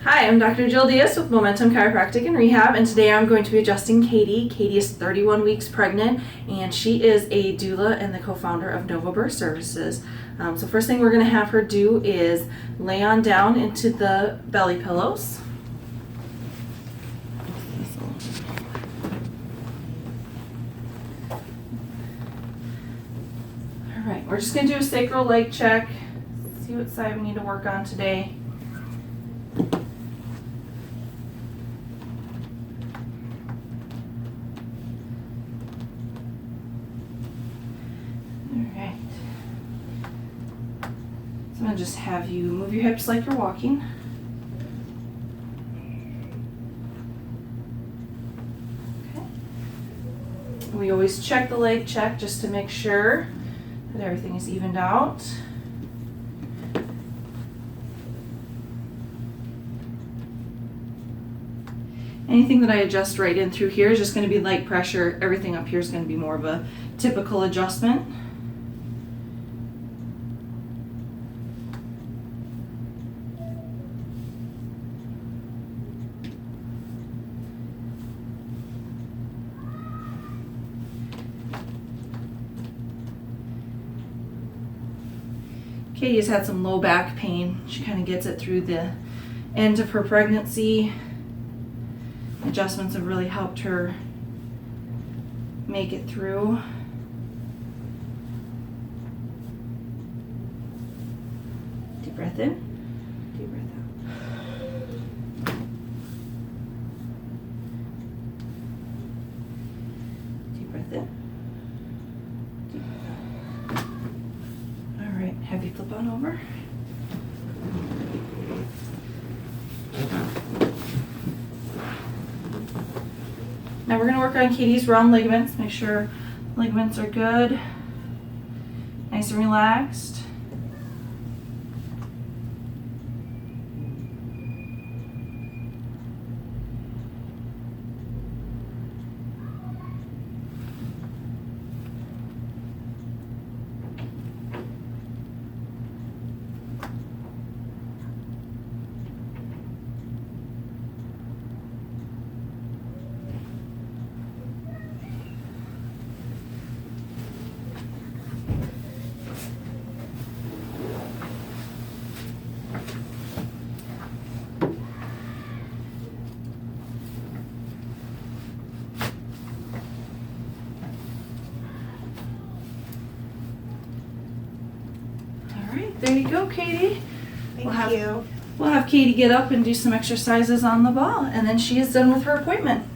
Hi, I'm Dr. Jill Diaz with Momentum Chiropractic and Rehab, and today I'm going to be adjusting Katie. Katie is 31 weeks pregnant, and she is a doula and the co-founder of Nova Birth Services. So first thing we're going to have her do is lay on down into the belly pillows. All right, we're just going to do a sacral leg check, see what side we need to work on today. Alright. So I'm going to just have you move your hips like you're walking. Okay. We always check the leg check just to make sure that everything is evened out. Anything that I adjust right in through here is just going to be light pressure. Everything up here is going to be more of a typical adjustment. Katie has had some low back pain. She kind of gets it through the end of her pregnancy. Adjustments have really helped her make it through. Deep breath in, deep breath out. Deep breath in, deep breath out. All right, have you flip on over. Now we're going to work on Katie's round ligaments. Make sure ligaments are good, nice and relaxed. Alright, there you go, Katie. Thank you. We'll have Katie get up and do some exercises on the ball, and then she is done with her appointment.